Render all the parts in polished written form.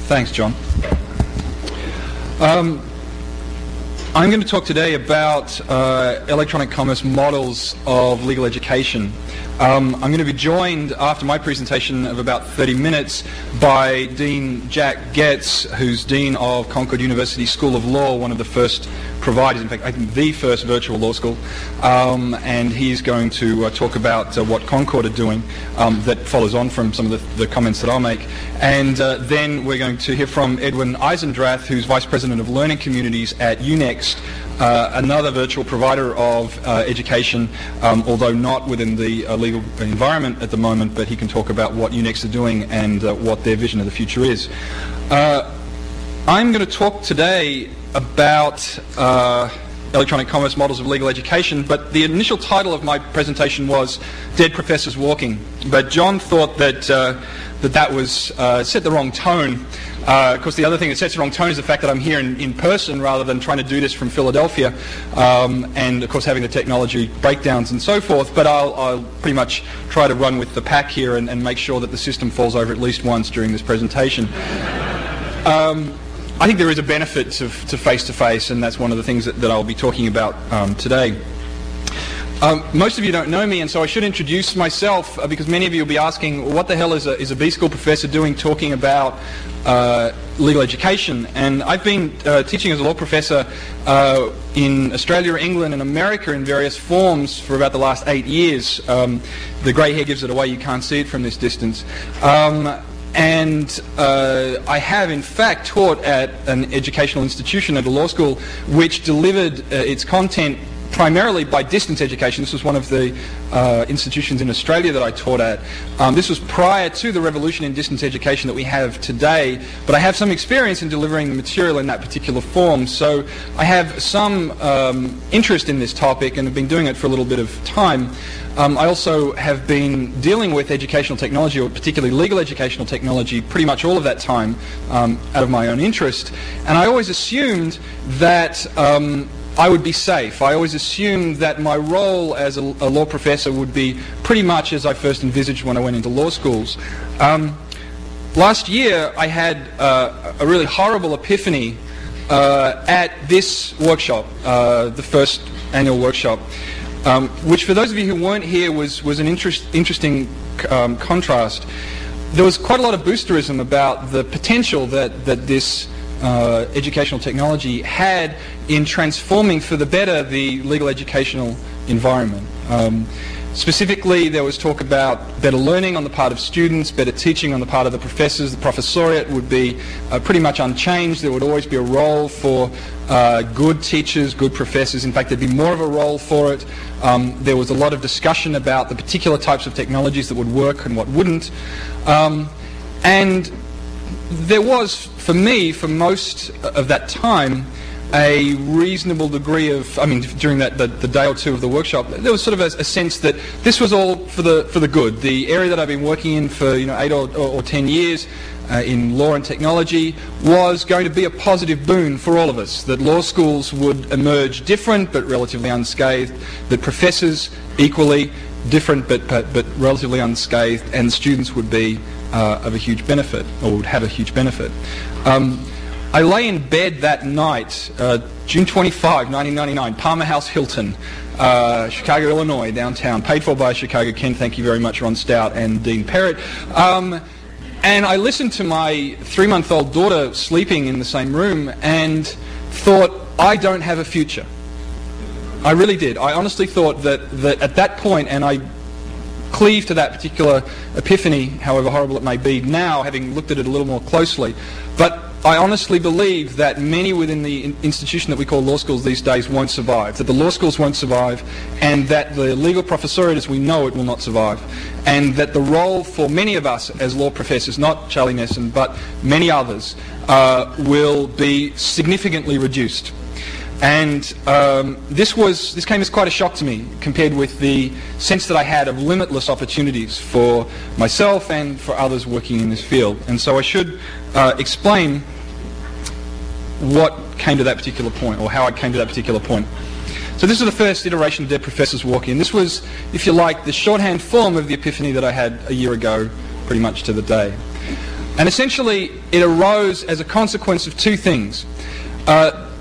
Thanks, John. I'm going to talk today about electronic commerce models of legal education. I'm going to be joined after my presentation of about 30 minutes by Dean Jack Getz, who's Dean of Concord University School of Law, one of the first providers, in fact I think the first virtual law school, and he's going to talk about what Concord are doing that follows on from some of the comments that I'll make. And then we're going to hear from Edwin Eisendrath, who's Vice President of Learning Communities at UNext, another virtual provider of education, although not within the legal environment at the moment, but he can talk about what UNext are doing and what their vision of the future is. I'm going to talk today about electronic commerce models of legal education, but the initial title of my presentation was Dead Professors Walking. But John thought that that was set the wrong tone. Of course, the other thing that sets the wrong tone is the fact that I'm here in person rather than trying to do this from Philadelphia, and of course having the technology breakdowns and so forth. But I'll pretty much try to run with the pack here and make sure that the system falls over at least once during this presentation. I think there is a benefit to face-to-face, and that's one of the things that I'll be talking about today. Most of you don't know me, and so I should introduce myself because many of you will be asking, what the hell is a B-School professor doing talking about legal education? And I've been teaching as a law professor in Australia, England, and America in various forms for about the last 8 years. The grey hair gives it away, you can't see it from this distance. And I have, in fact, taught at an educational institution at a law school which delivered its content primarily by distance education. This was one of the institutions in Australia that I taught at. This was prior to the revolution in distance education that we have today, but I have some experience in delivering the material in that particular form, so I have some interest in this topic and have been doing it for a little bit of time. I also have been dealing with educational technology, or particularly legal educational technology, pretty much all of that time out of my own interest. And I always assumed that I would be safe. I always assumed that my role as a law professor would be pretty much as I first envisaged when I went into law schools. Last year I had a really horrible epiphany at this workshop, the first annual workshop. Which, for those of you who weren't here, was an interesting contrast. There was quite a lot of boosterism about the potential that this educational technology had in transforming for the better the legal educational environment. Specifically, there was talk about better learning on the part of students, better teaching on the part of the professors. The professoriate would be pretty much unchanged. There would always be a role for good teachers, good professors. In fact, there'd be more of a role for it. There was a lot of discussion about the particular types of technologies that would work and what wouldn't. And there was, for me, for most of that time, a reasonable degree of, during the day or two of the workshop, there was sort of a sense that this was all for the good. The area that I've been working in for 8 or 10 years in law and technology was going to be a positive boon for all of us, that law schools would emerge different but relatively unscathed, that professors equally different but relatively unscathed, and students would be of a huge benefit, or would have a huge benefit. I lay in bed that night, June 25, 1999, Palmer House Hilton, Chicago, Illinois, downtown, paid for by Chicago Ken. Thank you very much, Ron Stout and Dean Parrott. And I listened to my 3-month-old daughter sleeping in the same room and thought, I don't have a future. I really did. I honestly thought that at that point, and I cleave to that particular epiphany, however horrible it may be now, having looked at it a little more closely. But I honestly believe that many within the institution that we call law schools these days won't survive, that the law schools won't survive, and that the legal professoriate as we know it will not survive, and that the role for many of us as law professors, not Charlie Nesson, but many others, will be significantly reduced. And this came as quite a shock to me compared with the sense that I had of limitless opportunities for myself and for others working in this field. And so I should explain what came to that particular point, or how I came to that particular point. So this is the first iteration of Dead Professors Walking. This was, if you like, the shorthand form of the epiphany that I had a year ago, pretty much to the day. And essentially, it arose as a consequence of two things.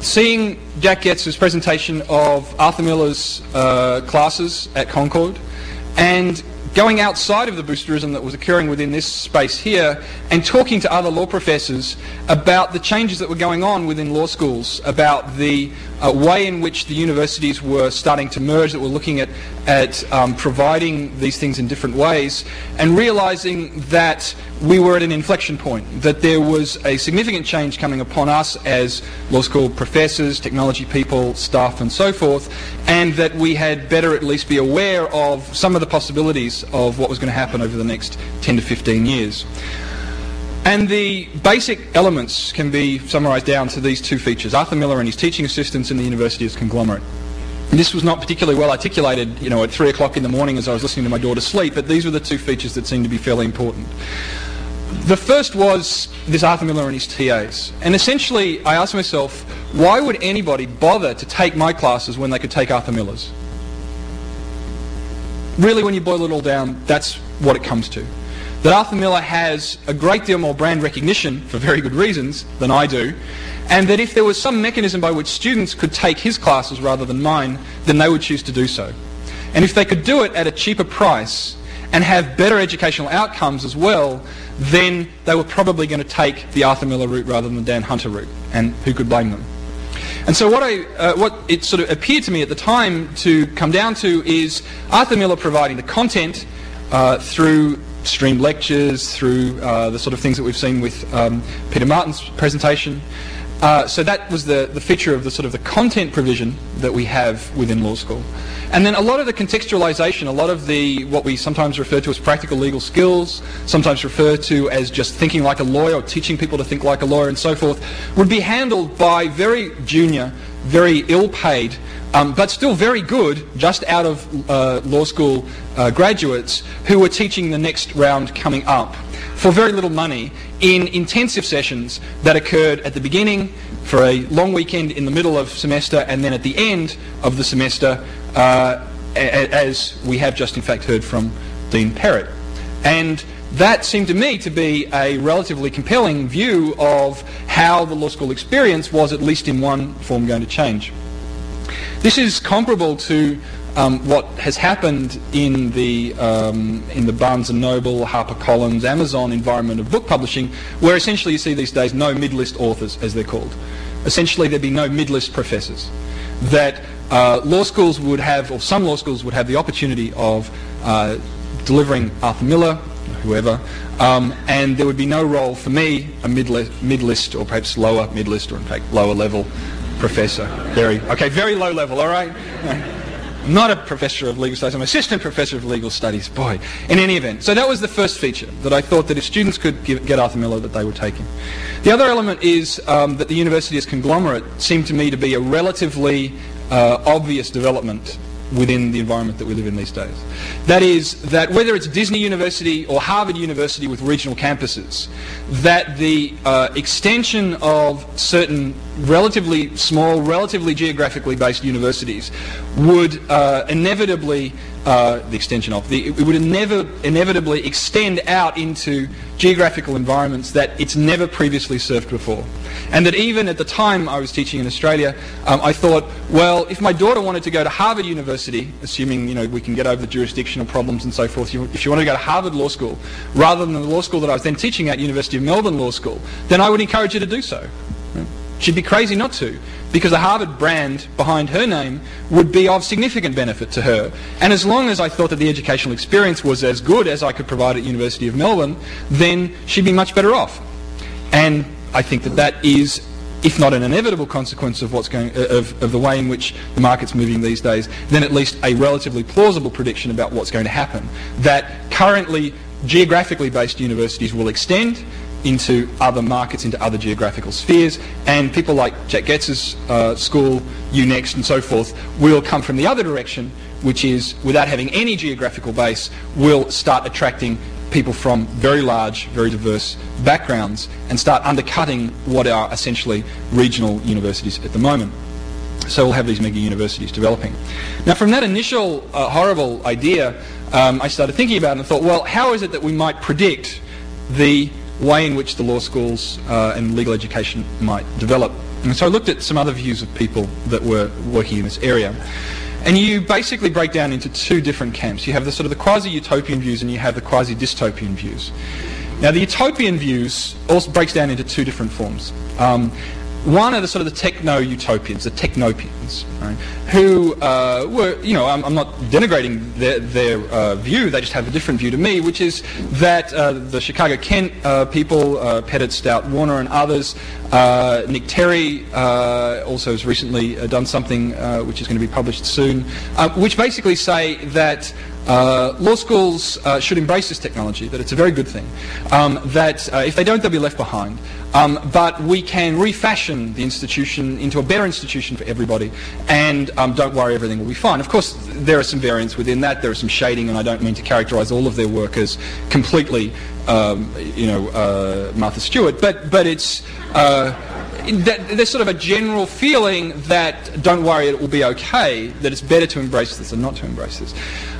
Seeing Jack Getz's presentation of Arthur Miller's classes at Concord, and going outside of the boosterism that was occurring within this space here, and talking to other law professors about the changes that were going on within law schools, about the way in which the universities were starting to merge, that were looking at providing these things in different ways, and realizing that we were at an inflection point, that there was a significant change coming upon us as law school professors, technology people, staff and so forth, and that we had better at least be aware of some of the possibilities of what was going to happen over the next 10 to 15 years. And the basic elements can be summarised down to these two features: Arthur Miller and his teaching assistants and the university as conglomerate. And this was not particularly well articulated, at 3 o'clock in the morning as I was listening to my daughter sleep, but these were the two features that seemed to be fairly important. The first was this Arthur Miller and his TAs. And essentially, I asked myself, why would anybody bother to take my classes when they could take Arthur Miller's? Really, when you boil it all down, that's what it comes to. That Arthur Miller has a great deal more brand recognition, for very good reasons, than I do, and that if there was some mechanism by which students could take his classes rather than mine, then they would choose to do so. And if they could do it at a cheaper price and have better educational outcomes as well, then they were probably going to take the Arthur Miller route rather than the Dan Hunter route, and who could blame them? And so what it sort of appeared to me at the time to come down to is Arthur Miller providing the content through streamed lectures, through the sort of things that we've seen with Peter Martin's presentation. So that was the feature of the sort of the content provision that we have within law school. And then a lot of the contextualization, a lot of the what we sometimes refer to as practical legal skills, sometimes refer to as just thinking like a lawyer or teaching people to think like a lawyer and so forth, would be handled by very junior, very ill-paid, but still very good, just out of law school graduates who were teaching the next round coming up for very little money in intensive sessions that occurred at the beginning, for a long weekend in the middle of semester, and then at the end of the semester, as we have just in fact heard from Dean Perrott. And that seemed to me to be a relatively compelling view of how the law school experience was, at least in one form, going to change. This is comparable to what has happened in the Barnes & Noble, HarperCollins, Amazon environment of book publishing, where essentially you see these days no mid-list authors, as they're called. Essentially there'd be no mid-list professors. That law schools would have, or some law schools would have, the opportunity of delivering Arthur Miller, whoever, and there would be no role for me, a mid-list or perhaps lower mid-list, or in fact lower level professor. Very low level, all right? I'm not a professor of legal studies, I'm an assistant professor of legal studies, boy. In any event, so that was the first feature, that I thought that if students could get Arthur Miller, that they would take him. The other element is that the university as conglomerate seemed to me to be a relatively obvious development within the environment that we live in these days. That is, that whether it's Disney University or Harvard University with regional campuses, that the extension of certain relatively small, relatively geographically based universities would inevitably inevitably extend out into geographical environments that it's never previously served before. And that even at the time I was teaching in Australia, I thought, well, if my daughter wanted to go to Harvard University, assuming we can get over the jurisdictional problems and so forth, if she wanted to go to Harvard Law School rather than the law school that I was then teaching at, University of Melbourne Law School, then I would encourage her to do so. She'd be crazy not to, because the Harvard brand behind her name would be of significant benefit to her. And as long as I thought that the educational experience was as good as I could provide at University of Melbourne, then she'd be much better off. And I think that that is, if not an inevitable consequence of what's going of the way in which the market's moving these days, then at least a relatively plausible prediction about what's going to happen. That currently geographically based universities will extend into other markets, into other geographical spheres, and people like Jack Getz's school, UNext and so forth, will come from the other direction, which is, without having any geographical base, will start attracting people from very large, very diverse backgrounds and start undercutting what are essentially regional universities at the moment. So we'll have these mega universities developing. Now, from that initial horrible idea, I started thinking about it and thought, well, how is it that we might predict the way in which the law schools and legal education might develop. And so I looked at some other views of people that were working in this area. And you basically break down into two different camps. You have the sort of the quasi-utopian views and you have the quasi-dystopian views. Now the utopian views also breaks down into two different forms. One are the sort of the techno-utopians, the technopians, right, who were, you know, I'm not denigrating their view, they just have a different view to me, which is that the Chicago Kent people, Pettit, Stout, Warner and others, Nick Terry also has recently done something which is going to be published soon, which basically say that law schools should embrace this technology, that it's a very good thing, that if they don't, they'll be left behind. But we can refashion the institution into a better institution for everybody, and don't worry, everything will be fine. Of course, there are some variants within that, there is some shading, and I don't mean to characterise all of their work as completely, Martha Stewart, but it's there's sort of a general feeling that don't worry, it will be okay, that it's better to embrace this than not to embrace this.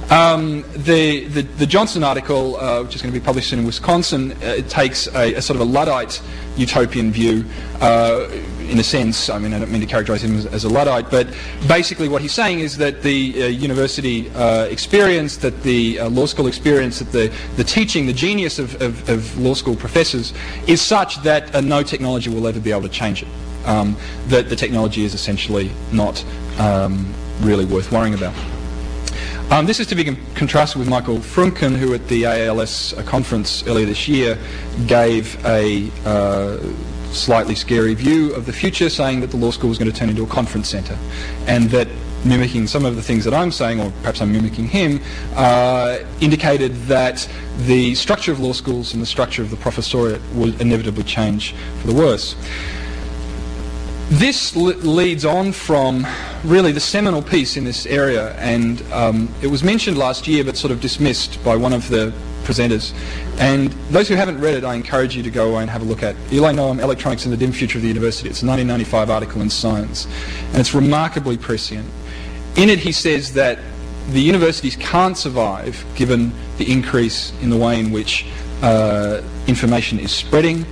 The Johnson article, which is going to be published soon in Wisconsin, it takes a sort of a Luddite utopian view, in a sense. I mean, I don't mean to characterise him as a Luddite, but basically what he's saying is that the university experience, that the law school experience, that the teaching, the genius of law school professors is such that no technology will ever be able to change it. That the technology is essentially not really worth worrying about. This is to be contrasted with Michael Frunken, who at the AALS conference earlier this year gave a slightly scary view of the future, saying that the law school was going to turn into a conference centre, and that, mimicking some of the things that I'm saying, or perhaps I'm mimicking him, indicated that the structure of law schools and the structure of the professoriate would inevitably change for the worse. This leads on from really the seminal piece in this area, and it was mentioned last year but sort of dismissed by one of the presenters. And those who haven't read it, I encourage you to go away and have a look at Eli Noam, Electronics and the Dim Future of the University. It's a 1995 article in Science, and it's remarkably prescient. In it he says that the universities can't survive given the increase in the way in which information is spreading,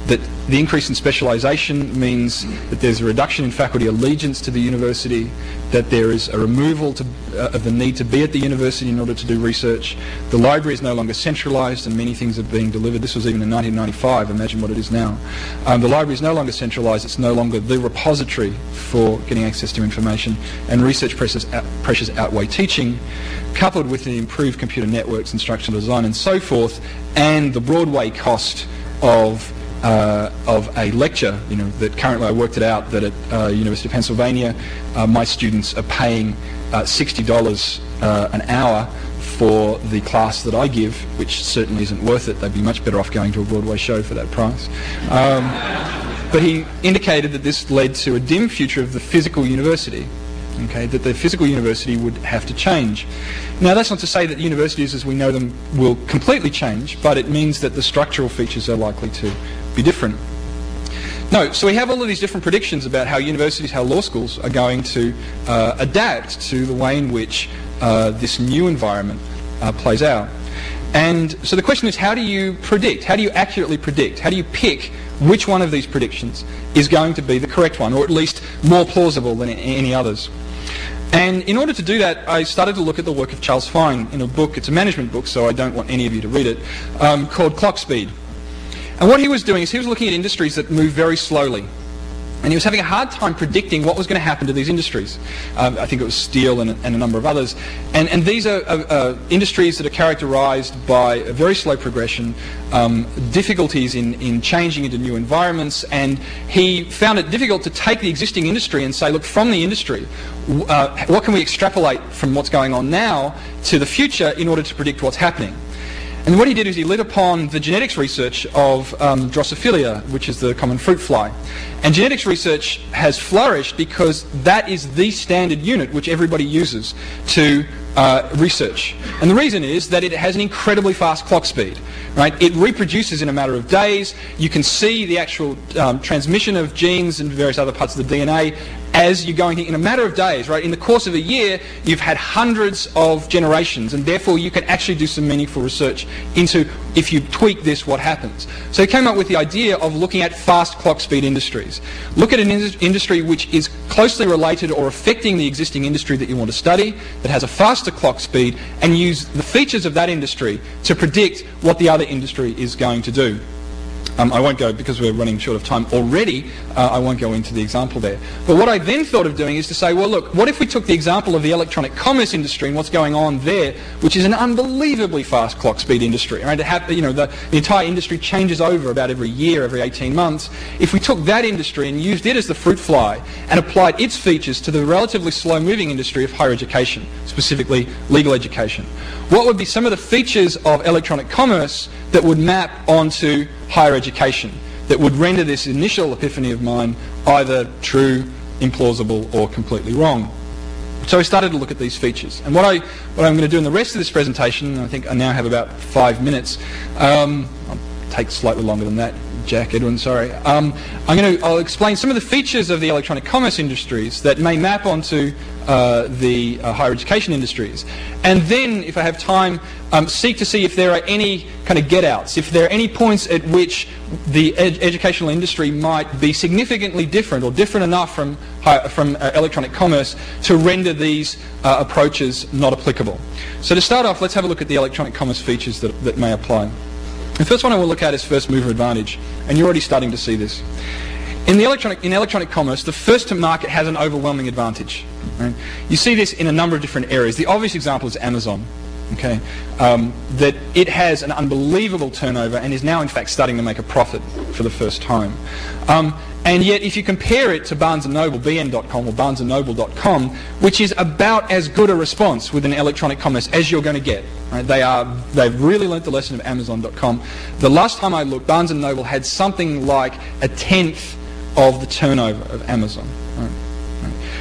that the increase in specialisation means that there's a reduction in faculty allegiance to the university, that there is a removal of the need to be at the university in order to do research. The library is no longer centralised and many things are being delivered. This was even in 1995, imagine what it is now. The library is no longer centralised, it's no longer the repository for getting access to information, and research pressures outweigh teaching, coupled with the improved computer networks, instructional design and so forth, and the Broadway cost of a lecture, that currently I worked it out that at University of Pennsylvania my students are paying $60 an hour for the class that I give, which certainly isn't worth it. They'd be much better off going to a Broadway show for that price. But he indicated that this led to a dim future of the physical university. Okay, that the physical university would have to change. Now that's not to say that universities as we know them will completely change, but it means that the structural features are likely to be different. No, so we have all of these different predictions about how universities, how law schools are going to adapt to the way in which this new environment plays out. And so the question is, how do you predict? How do you accurately predict? How do you pick which one of these predictions is going to be the correct one, or at least more plausible than any others? And in order to do that, I started to look at the work of Charles Fine in a book, it's a management book, so I don't want any of you to read it, called Clock Speed. And what he was doing is he was looking at industries that move very slowly. And he was having a hard time predicting what was going to happen to these industries. I think it was steel and a number of others. And these are industries that are characterized by a very slow progression, difficulties in changing into new environments, and he found it difficult to take the existing industry and say, look, from the industry, what can we extrapolate from what's going on now to the future in order to predict what's happening? And what he did is he lit upon the genetics research of Drosophila, which is the common fruit fly. And genetics research has flourished because that is the standard unit which everybody uses to research. And the reason is that it has an incredibly fast clock speed. Right? It reproduces in a matter of days. You can see the actual transmission of genes and various other parts of the DNA as you're going to, in a matter of days, right, in the course of a year, you've had hundreds of generations, and therefore you can actually do some meaningful research into, if you tweak this, what happens. So he came up with the idea of looking at fast clock speed industries. Look at an industry which is closely related or affecting the existing industry that you want to study, that has a faster clock speed, and use the features of that industry to predict what the other industry is going to do. I won't go, because we're running short of time already, I won't go into the example there. But what I then thought of doing is to say, well look, what if we took the example of the electronic commerce industry and what's going on there, which is an unbelievably fast clock speed industry, right? The entire industry changes over about every year, every 18 months. If we took that industry and used it as the fruit fly and applied its features to the relatively slow moving industry of higher education, specifically legal education, what would be some of the features of electronic commerce that would map onto higher education, that would render this initial epiphany of mine either true, implausible, or completely wrong? So I started to look at these features. And what I'm going to do in the rest of this presentation, and I think I now have about 5 minutes, I'll take slightly longer than that, Jack, Edwin, sorry. I'll explain some of the features of the electronic commerce industries that may map onto the higher education industries. And then, if I have time, seek to see if there are any kind of get-outs, if there are any points at which the educational industry might be significantly different or different enough from electronic commerce to render these approaches not applicable. So to start off, let's have a look at the electronic commerce features that may apply. The first one I will look at is first mover advantage, and you're already starting to see this. In electronic commerce, the first to market has an overwhelming advantage. Right? You see this in a number of different areas. The obvious example is Amazon. Okay, that it has an unbelievable turnover and is now in fact starting to make a profit for the first time. And yet if you compare it to Barnes & Noble, bn.com or barnesandnoble.com, which is about as good a response with an electronic commerce as you're going to get. Right? They've really learnt the lesson of Amazon.com. The last time I looked, Barnes & Noble had something like 1/10 of the turnover of Amazon. Right?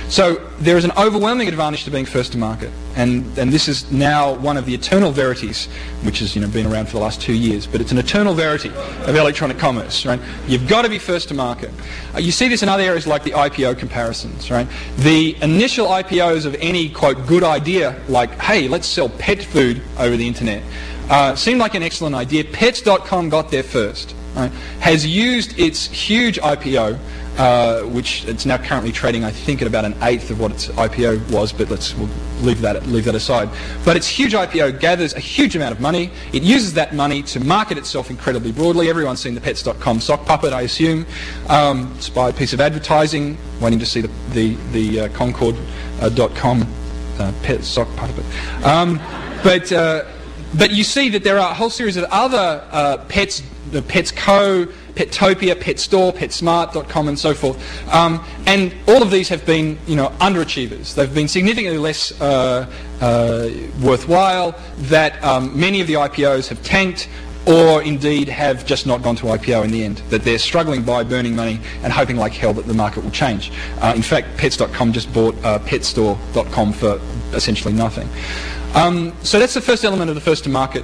So there is an overwhelming advantage to being first to market, and this is now one of the eternal verities, which has been around for the last 2 years, but it's an eternal verity of electronic commerce. Right? You've got to be first to market. You see this in other areas like the IPO comparisons. Right? The initial IPOs of any quote good idea, like hey, let's sell pet food over the internet, seemed like an excellent idea. Pets.com got there first. Right? Has used its huge IPO. Which it's now currently trading, I think, at about 1/8 of what its IPO was, but we'll leave that aside. But its huge IPO gathers a huge amount of money. It uses that money to market itself incredibly broadly. Everyone's seen the Pets.com sock puppet, I assume. Inspired piece of advertising. Waiting to see the Concord.com pet sock puppet. But you see that there are a whole series of other Pets Co., Petopia, Pet Store, PetSmart.com, and so forth. And all of these have been, underachievers. They've been significantly less worthwhile. That many of the IPOs have tanked, or indeed have just not gone to IPO in the end. That they're struggling by burning money and hoping like hell that the market will change. In fact, Pets.com just bought PetStore.com for essentially nothing. So that's the first element of the first to market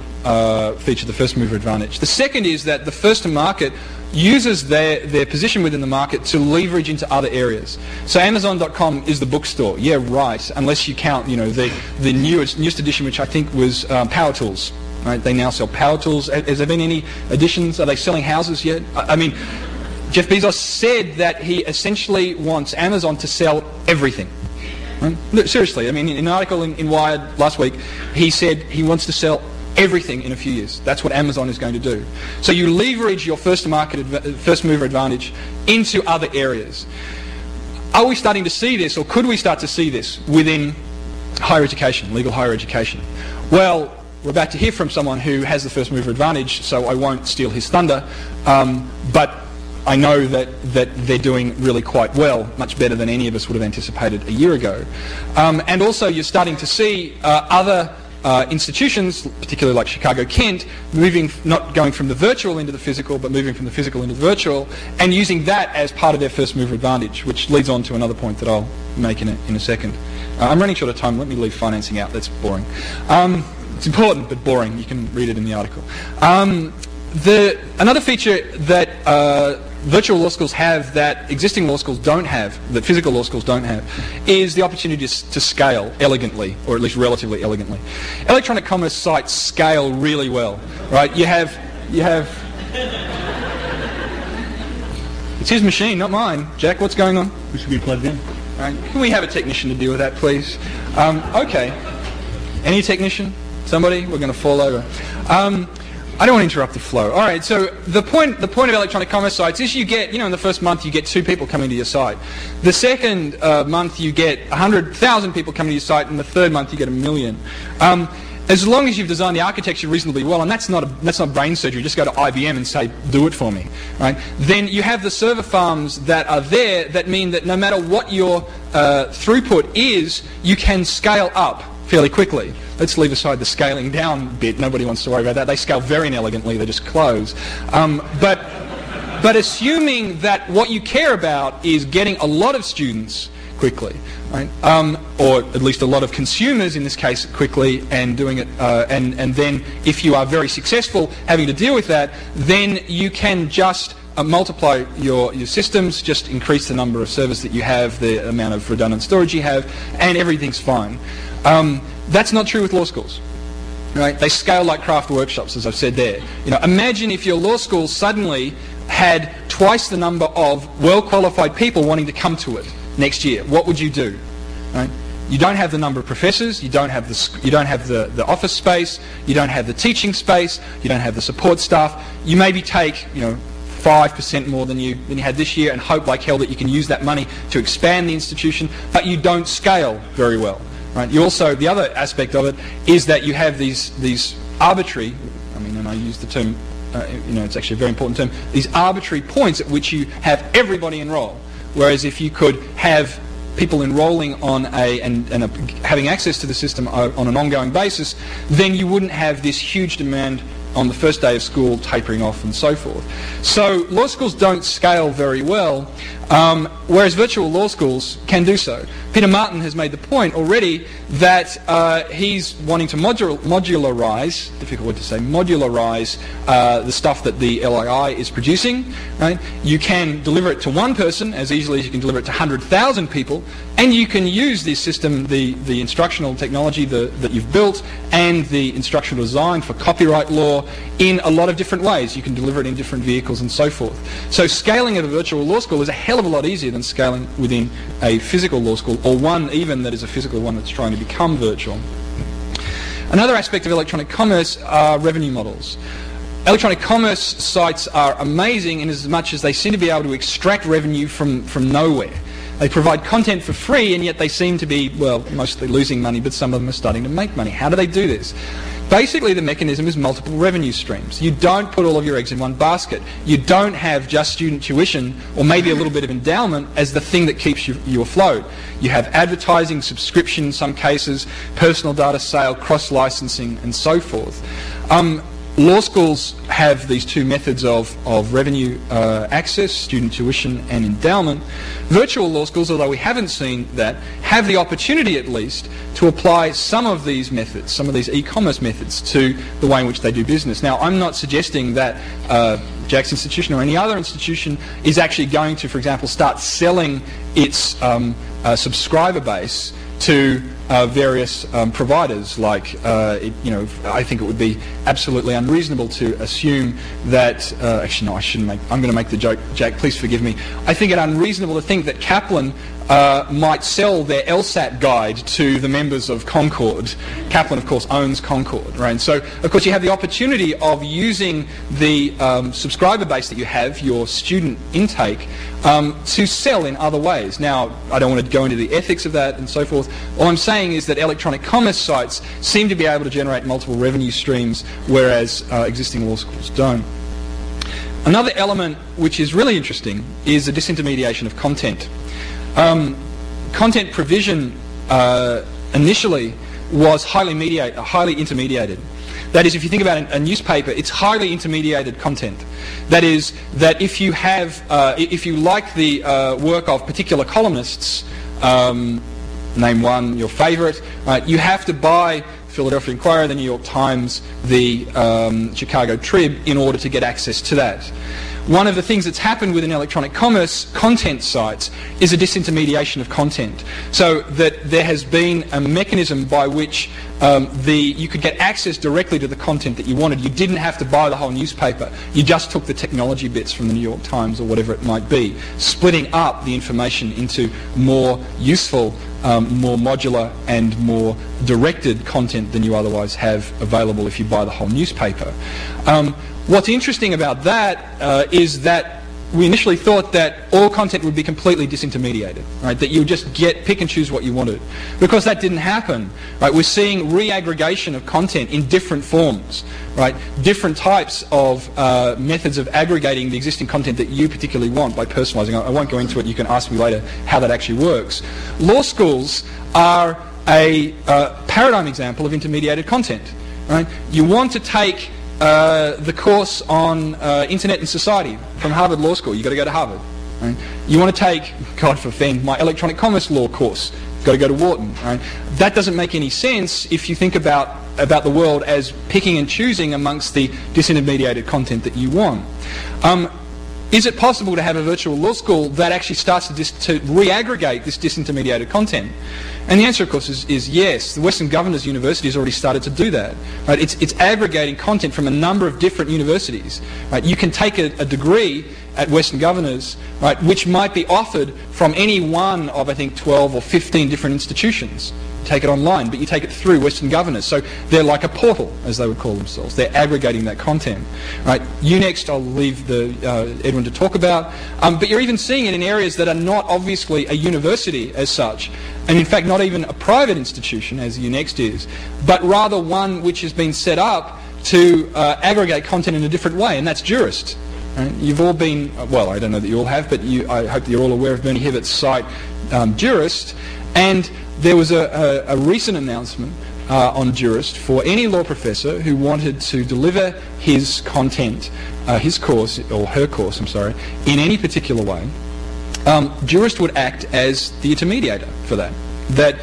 feature, the first mover advantage. The second is that the first to market uses their position within the market to leverage into other areas. So Amazon.com is the bookstore. Yeah, right, unless you count the newest edition, which I think was Power Tools. Right? They now sell Power Tools. Has there been any additions? Are they selling houses yet? I mean, Jeff Bezos said that he essentially wants Amazon to sell everything. Right? Look, seriously, I mean, in an article in Wired last week, he said he wants to sell everything in a few years. That's what Amazon is going to do. So you leverage your first mover advantage into other areas. Are we starting to see this, or could we start to see this within higher education, legal higher education? Well, we're about to hear from someone who has the first mover advantage, so I won't steal his thunder. But I know that they're doing really quite well, much better than any of us would have anticipated a year ago. And also you're starting to see other institutions, particularly like Chicago Kent, not going from the virtual into the physical, but moving from the physical into the virtual, and using that as part of their first mover advantage, which leads on to another point that I'll make in a second. I'm running short of time. Let me leave financing out. That's boring. It's important, but boring. You can read it in the article. Another feature that virtual law schools have that existing law schools don't have, that physical law schools don't have, is the opportunity to scale elegantly, or at least relatively elegantly. Electronic commerce sites scale really well, right? You have it's his machine, not mine. Jack, what's going on? We should be plugged in. All right. Can we have a technician to deal with that, please? Okay. Any technician? Somebody? We're going to fall over. I don't want to interrupt the flow. All right, so the point of electronic commerce sites is you get, in the first month you get 2 people coming to your site. The second month you get 100,000 people coming to your site, and the third month you get 1 million. As long as you've designed the architecture reasonably well, and that's not brain surgery, just go to IBM and say, do it for me, right? Then you have the server farms that are there that mean that no matter what your throughput is, you can scale up fairly quickly. Let's leave aside the scaling down bit. Nobody wants to worry about that. They scale very inelegantly. They just close. But assuming that what you care about is getting a lot of students quickly, right? Or at least a lot of consumers in this case quickly, and doing it, and then if you are very successful having to deal with that, then you can just multiply your systems, just increase the number of servers that you have, the amount of redundant storage you have, and everything's fine. That's not true with law schools. Right? They scale like craft workshops, as I've said there. Imagine if your law school suddenly had twice the number of well-qualified people wanting to come to it next year. What would you do? Right? You don't have the number of professors. You don't have the office space. You don't have the teaching space. You don't have the support staff. You maybe take 5% more than you had this year and hope like hell that you can use that money to expand the institution, but you don't scale very well. Right? You also, the other aspect of it is that you have these arbitrary, and I use the term, it's actually a very important term, these arbitrary points at which you have everybody enroll. Whereas if you could have people enrolling on having access to the system on an ongoing basis, then you wouldn't have this huge demand on the first day of school tapering off and so forth. So law schools don't scale very well, whereas virtual law schools can do so. Peter Martin has made the point already that he's wanting to modularize, difficult word to say, modularize the stuff that the LII is producing. Right? You can deliver it to one person as easily as you can deliver it to 100,000 people, and you can use this system, the instructional technology that you've built and the instructional design for copyright law in a lot of different ways. You can deliver it in different vehicles and so forth. So scaling at a virtual law school is a hell of a lot easier than scaling within a physical law school, or one even that is a physical one that's trying to become virtual. Another aspect of electronic commerce are revenue models. Electronic commerce sites are amazing in as much as they seem to be able to extract revenue from nowhere. They provide content for free, and yet they seem to be, mostly losing money, but some of them are starting to make money. How do they do this? Basically, the mechanism is multiple revenue streams. You don't put all of your eggs in one basket. You don't have just student tuition or maybe a little bit of endowment as the thing that keeps you afloat. You have advertising, subscription in some cases, personal data sale, cross-licensing, and so forth. Law schools have these two methods of revenue access, student tuition and endowment. Virtual law schools, although we haven't seen that, have the opportunity at least to apply some of these methods, some of these e-commerce methods to the way in which they do business. Now, I'm not suggesting that Jack's institution or any other institution is actually going to, for example, start selling its subscriber base to various providers. Like, I think it would be absolutely unreasonable to assume that. Actually, no, I shouldn't make. I'm going to make the joke. Jack, please forgive me. I think it unreasonable to think that Kaplan might sell their LSAT guide to the members of Concord. Kaplan, of course, owns Concord, right? So, of course, you have the opportunity of using the subscriber base that you have, your student intake, to sell in other ways. Now, I don't want to go into the ethics of that and so forth. All I'm saying is that electronic commerce sites seem to be able to generate multiple revenue streams, whereas existing law schools don't. Another element which is really interesting is the disintermediation of content. Content provision initially was highly intermediated. That is, if you think about a newspaper, it's highly intermediated content. That is, that if you have, if you like the work of particular columnists, name one, your favourite, you have to buy Philadelphia Inquirer, the New York Times, the Chicago Trib in order to get access to that. one of the things that's happened within electronic commerce content sites is a disintermediation of content. So that there has been a mechanism by which you could get access directly to the content that you wanted. You didn't have to buy the whole newspaper. You just took the technology bits from the New York Times or whatever it might be, splitting up the information into more useful, more modular and more directed content than you otherwise have available if you buy the whole newspaper. What's interesting about that is that we initially thought that all content would be completely disintermediated, right? That you would just pick and choose what you wanted. Because that didn't happen, right? We're seeing reaggregation of content in different forms, right? Different types of methods of aggregating the existing content that you particularly want by personalizing. I won't go into it. You can ask me later how that actually works. Law schools are a paradigm example of intermediated content, right? You want to take the course on Internet and Society from Harvard Law School. You've got to go to Harvard. Right? You want to take, God forfend, my electronic commerce law course. You've got to go to Wharton. Right? That doesn't make any sense if you think about the world as picking and choosing amongst the disintermediated content that you want. Is it possible to have a virtual law school that actually starts to re-aggregate this disintermediated content? And the answer, of course, is yes. The Western Governors University has already started to do that. Right? It's aggregating content from a number of different universities. Right? You can take a degree at Western Governors, right, which might be offered from any one of, I think, 12 or 15 different institutions. Take it online, but you take it through Western Governors. So they're like a portal, as they would call themselves. They're aggregating that content. Right? UNext, I'll leave Edwin to talk about. But you're even seeing it in areas that are not obviously a university as such, and in fact not even a private institution, as UNext is, but rather one which has been set up to aggregate content in a different way, and that's Jurist. Right? You've all been, well, I don't know that you all have, but I hope that you're all aware of Bernie Hibbett's site, Jurist, and there was a recent announcement on Jurist for any law professor who wanted to deliver his content, his course, or her course, I'm sorry, in any particular way. Jurist would act as the intermediator for that. That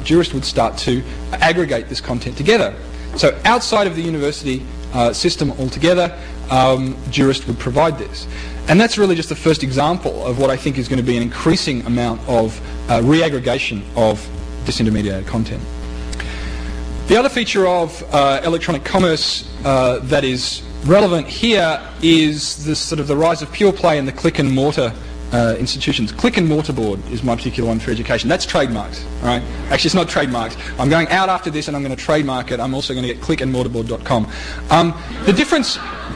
Jurist would start to aggregate this content together. So outside of the university system altogether, Jurist would provide this. And that's really just the first example of what I think is going to be an increasing amount of reaggregation of disintermediated content. The other feature of electronic commerce that is relevant here is this sort of the rise of pure play and the click and mortar institutions. Click and mortar board is my particular one for education. That's trademarked. All right? Actually, it's not trademarked. I'm going out after this and I'm going to trademark it. I'm also going to get clickandmortarboard.com.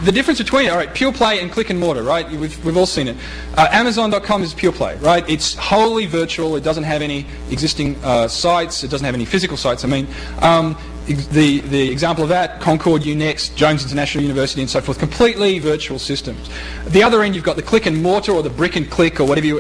The difference between, all right, pure play and click and mortar, right? We've all seen it. Amazon.com is pure play, right? It's wholly virtual. It doesn't have any existing sites. It doesn't have any physical sites. I mean, the example of that, Concord, UNext, Jones International University and so forth, completely virtual systems. At the other end, you've got the click and mortar or the brick and click or whatever you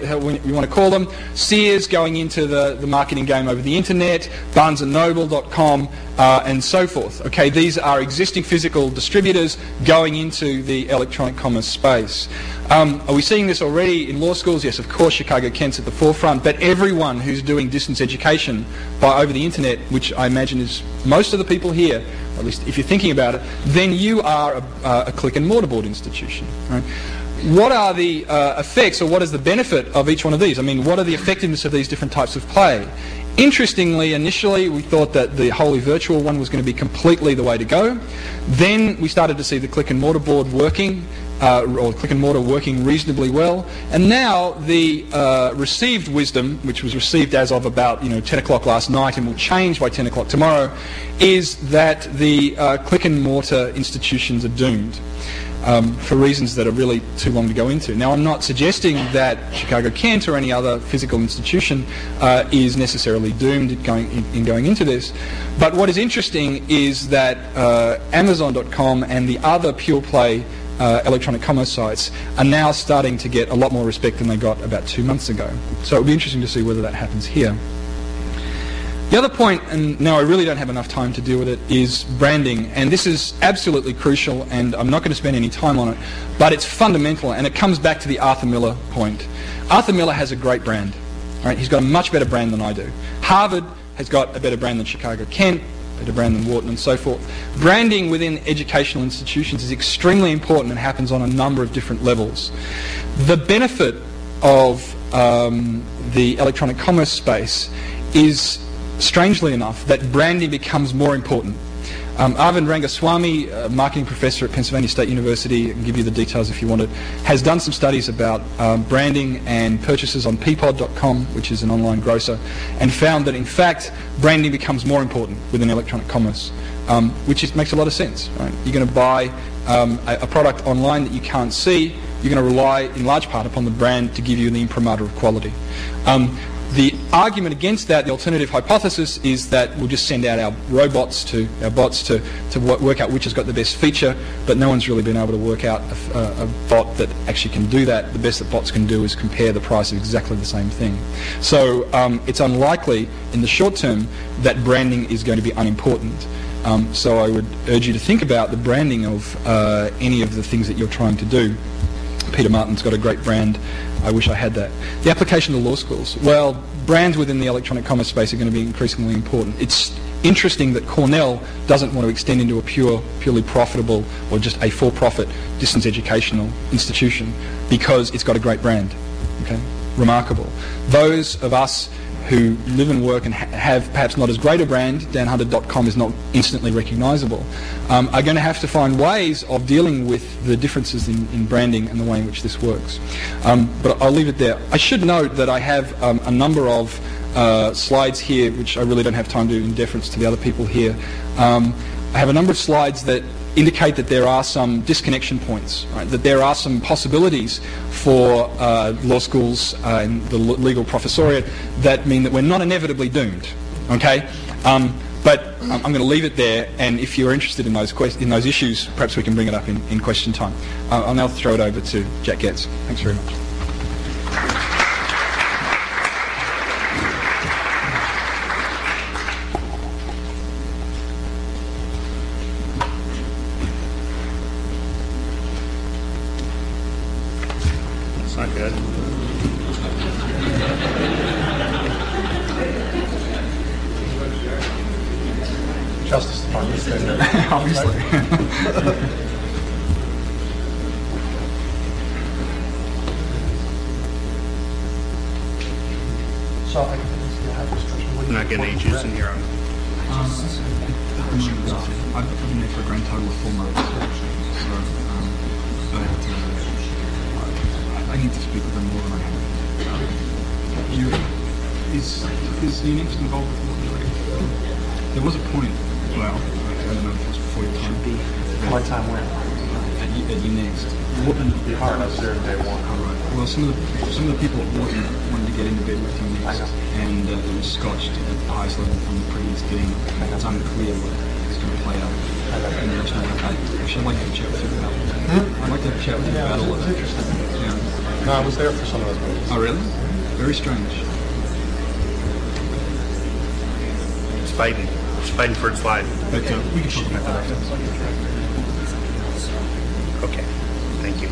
want to call them. Sears going into the marketing game over the internet, BarnesandNoble.com and so forth. Okay, these are existing physical distributors going into the electronic commerce space. Are we seeing this already in law schools? Yes, of course, Chicago Kent's at the forefront, but everyone who's doing distance education over the internet, which I imagine is most of the people here, or at least if you're thinking about it, then you are a click and mortar board institution. Right? What are the effects, or what is the benefit of each one of these? I mean, what are the effectiveness of these different types of play? Interestingly, initially we thought that the wholly virtual one was going to be completely the way to go. Then we started to see the click and mortar board working, or click and mortar working reasonably well. And now the received wisdom, which was received as of about 10 o'clock last night and will change by 10 o'clock tomorrow, is that the click and mortar institutions are doomed. For reasons that are really too long to go into. Now, I'm not suggesting that Chicago Kent or any other physical institution is necessarily doomed in going into this, but what is interesting is that Amazon.com and the other pure play electronic commerce sites are now starting to get a lot more respect than they got about 2 months ago. So it'll be interesting to see whether that happens here. The other point, and now I really don't have enough time to deal with it, is branding. And this is absolutely crucial, and I'm not going to spend any time on it, but it's fundamental, and it comes back to the Arthur Miller point. Arthur Miller has a great brand. Right? He's got a much better brand than I do. Harvard has got a better brand than Chicago Kent. better brand than Wharton, and so forth. Branding within educational institutions is extremely important and happens on a number of different levels. The benefit of the electronic commerce space is, strangely enough, that branding becomes more important. Arvind Rangaswamy, a marketing professor at Pennsylvania State University, I can give you the details if you want it, has done some studies about branding and purchases on peapod.com, which is an online grocer, and found that in fact branding becomes more important within electronic commerce, which makes a lot of sense. Right? You're going to buy a product online that you can't see, you're going to rely in large part upon the brand to give you the imprimatur of quality. The argument against that, the alternative hypothesis, is that we'll just send out our bots to work out which has got the best feature, but no one's really been able to work out a bot that actually can do that. The best that bots can do is compare the price of exactly the same thing. So it's unlikely in the short term that branding is going to be unimportant. So I would urge you to think about the branding of any of the things that you're trying to do. Peter Martin's got a great brand. I wish I had that. The application to law schools. Well, brands within the electronic commerce space are going to be increasingly important. It's interesting that Cornell doesn't want to extend into a purely profitable or just a for-profit distance educational institution because it's got a great brand. Okay, remarkable. Those of us who live and work and have perhaps not as great a brand, danhunter.com is not instantly recognisable, are going to have to find ways of dealing with the differences in branding and the way in which this works. But I'll leave it there. I should note that I have a number of slides here, which I really don't have time to do in deference to the other people here. I have a number of slides that indicate that there are some disconnection points, right? That there are some possibilities for law schools and the legal professoriate that mean that we're not inevitably doomed, okay? But I'm going to leave it there, and if you're interested in those issues, perhaps we can bring it up in question time. I'll now throw it over to Jack Getz. Thanks very much. Justice Department, obviously. I'm not getting any juice in here. I've been there for a grand total of 4 months. So, I need to speak with them more than I have. Is Unix involved with what you're doing? There was a point, well, I don't know if it was before your time. My time went. At Unix. Wouldn't be hard. I was there day one. Right. Well, some of the people at Wharton wanted to get into bed with Unix, and it was scotched at the highest level from the previous game. It's unclear what is going to play out in the national level. Actually, I'd like to have a chat with you about it. I'd like to have a chat with you about all of that. Interesting. Yeah. No, I was there for some of those meetings. Oh, really? Very strange. It's fighting. It's fighting for its life. But we can talk about that after. Okay. Thank you.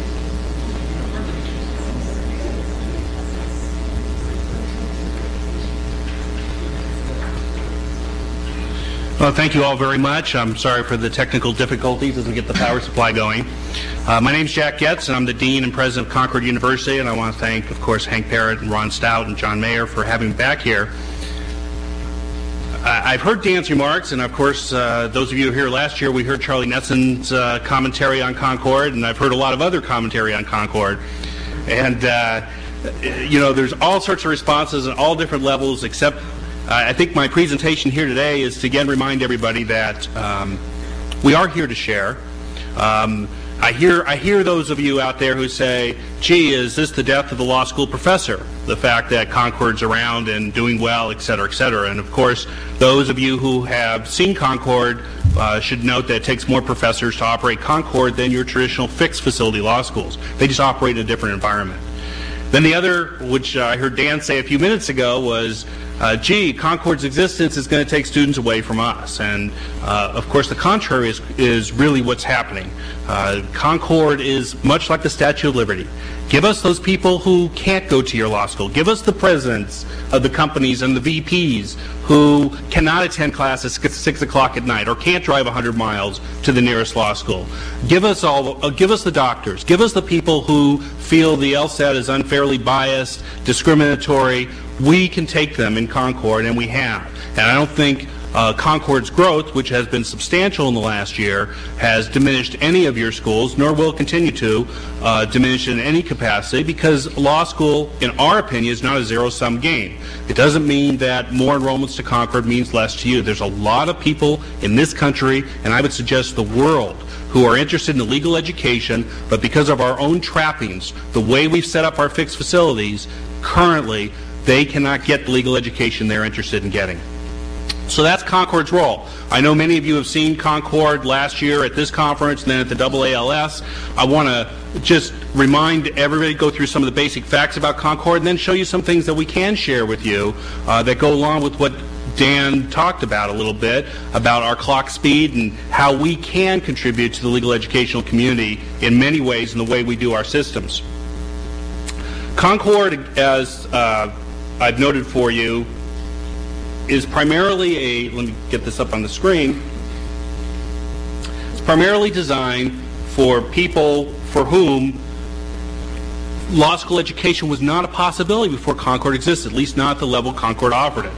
Well, thank you all very much. I'm sorry for the technical difficulties as we get the power supply going. My name's Jack Getz, and I'm the Dean and President of Concord University, and I want to thank, of course, Hank Parrott and Ron Stout and John Mayer for having me back here. I've heard Dan's remarks, and of course, those of you here last year, we heard Charlie Netson's commentary on Concord, and I've heard a lot of other commentary on Concord. And, there's all sorts of responses at all different levels, except I think my presentation here today is to again remind everybody that we are here to share. I hear those of you out there who say, gee, is this the death of the law school professor? The fact that Concord's around and doing well, et cetera, et cetera. And of course, those of you who have seen Concord should note that it takes more professors to operate Concord than your traditional fixed facility law schools. They just operate in a different environment. Then the other, which I heard Dan say a few minutes ago, was, gee, Concord's existence is going to take students away from us. And of course, the contrary is really what's happening. Concord is much like the Statue of Liberty. Give us those people who can't go to your law school. Give us the presidents of the companies and the VPs who cannot attend class at 6 o'clock at night or can't drive 100 miles to the nearest law school. Give us the doctors. Give us the people who feel the LSAT is unfairly biased, discriminatory. We can take them in Concord, and we have. And I don't think Concord's growth, which has been substantial in the last year, has diminished any of your schools, nor will continue to diminish in any capacity, because law school, in our opinion, is not a zero-sum game. It doesn't mean that more enrollments to Concord means less to you. There's a lot of people in this country, and I would suggest the world, who are interested in legal education, but because of our own trappings, the way we've set up our fixed facilities, currently, they cannot get the legal education they're interested in getting. So that's Concord's role. I know many of you have seen Concord last year at this conference and then at the AALS. I want to just remind everybody, go through some of the basic facts about Concord, and then show you some things that we can share with you that go along with what Dan talked about a little bit, about our clock speed and how we can contribute to the legal educational community in many ways in the way we do our systems. Concord, as I've noted for you, is primarily let me get this up on the screen, it's primarily designed for people for whom law school education was not a possibility before Concord existed, at least not at the level Concord offered it.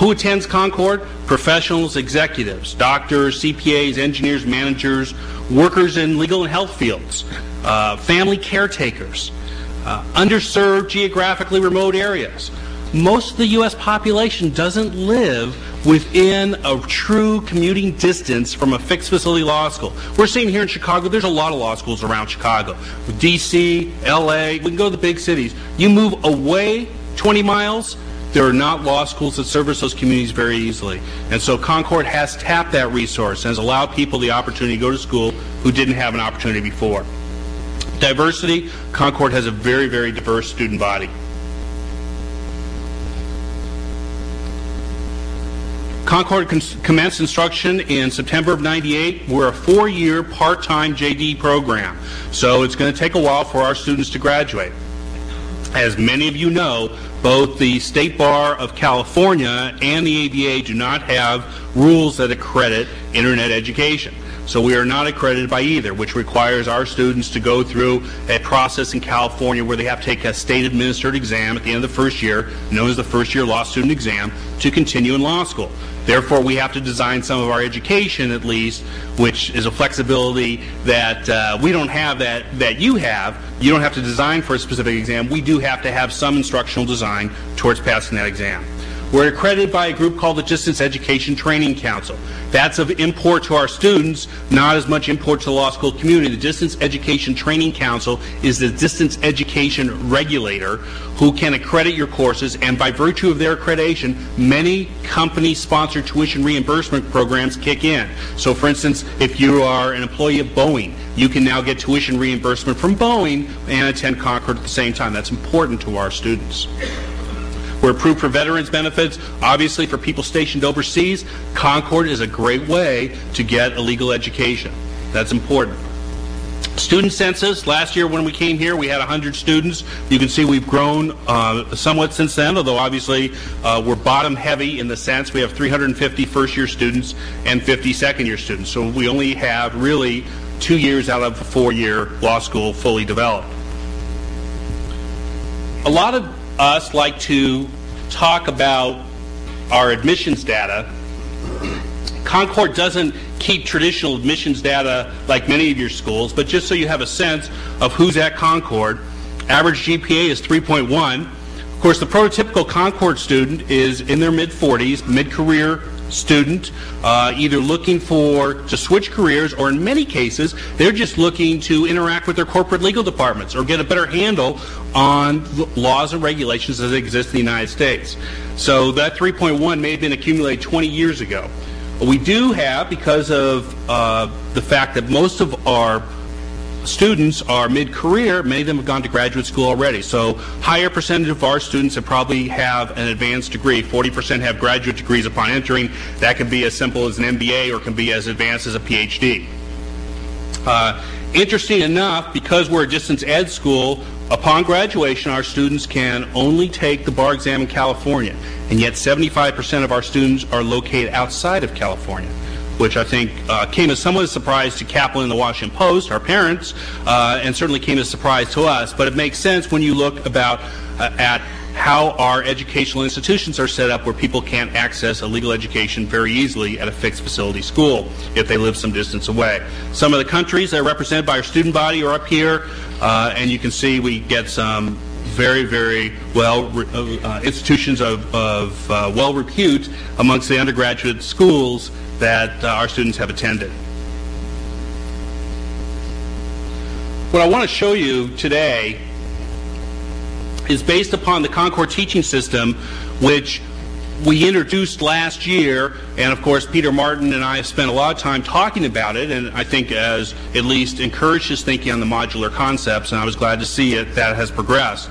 Who attends Concord? Professionals, executives, doctors, CPAs, engineers, managers, workers in legal and health fields, family caretakers, underserved geographically remote areas. Most of the U.S. population doesn't live within a true commuting distance from a fixed facility law school. We're seeing here in Chicago, there's a lot of law schools around Chicago. D.C., L.A., we can go to the big cities. You move away 20 miles, there are not law schools that service those communities very easily. And so Concord has tapped that resource and has allowed people the opportunity to go to school who didn't have an opportunity before. Diversity, Concord has a very, very diverse student body. Concord commenced instruction in September of '98. We're a 4-year part-time JD program, so it's going to take a while for our students to graduate. As many of you know, both the State Bar of California and the ABA do not have rules that accredit internet education. So we are not accredited by either, which requires our students to go through a process in California where they have to take a state-administered exam at the end of the first year, known as the first-year law student exam, to continue in law school. Therefore, we have to design some of our education, at least, which is a flexibility that we don't have that you have. You don't have to design for a specific exam. We do have to have some instructional design towards passing that exam. We're accredited by a group called the Distance Education Training Council. That's of import to our students, not as much import to the law school community. The Distance Education Training Council is the distance education regulator who can accredit your courses, and by virtue of their accreditation, many company-sponsored tuition reimbursement programs kick in. So, for instance, if you are an employee of Boeing, you can now get tuition reimbursement from Boeing and attend Concord at the same time. That's important to our students. We're approved for veterans benefits. Obviously, for people stationed overseas, Concord is a great way to get a legal education. That's important. Student census, last year when we came here, we had 100 students. You can see we've grown somewhat since then, although obviously we're bottom heavy in the sense we have 350 first-year students and 50 second-year students. So we only have really 2 years out of a 4-year law school fully developed. A lot of us like to talk about our admissions data. Concord doesn't keep traditional admissions data like many of your schools, but just so you have a sense of who's at Concord, average GPA is 3.1. Of course, the prototypical Concord student is in their mid-40s, mid-career student, either looking to switch careers, or in many cases, they're just looking to interact with their corporate legal departments or get a better handle on laws and regulations as they exist in the United States. So that 3.1 may have been accumulated 20 years ago. We do have, because of the fact that most of our students are mid-career, many of them have gone to graduate school already. So higher percentage of our students probably have an advanced degree. 40% have graduate degrees upon entering. That can be as simple as an MBA or can be as advanced as a PhD. Interesting enough, because we're a distance ed school, upon graduation our students can only take the bar exam in California, and yet 75% of our students are located outside of California, which I think came as somewhat a surprise to Kaplan and the Washington Post, our parents, and certainly came as a surprise to us. But it makes sense when you look at how our educational institutions are set up, where people can't access a legal education very easily at a fixed facility school if they live some distance away. Some of the countries that are represented by our student body are up here, and you can see we get some very, very well institutions of well repute amongst the undergraduate schools that our students have attended. What I want to show you today is based upon the Concord teaching system, which we introduced last year, and of course Peter Martin and I have spent a lot of time talking about it, and I think has at least encouraged his thinking on the modular concepts, and I was glad to see that has progressed.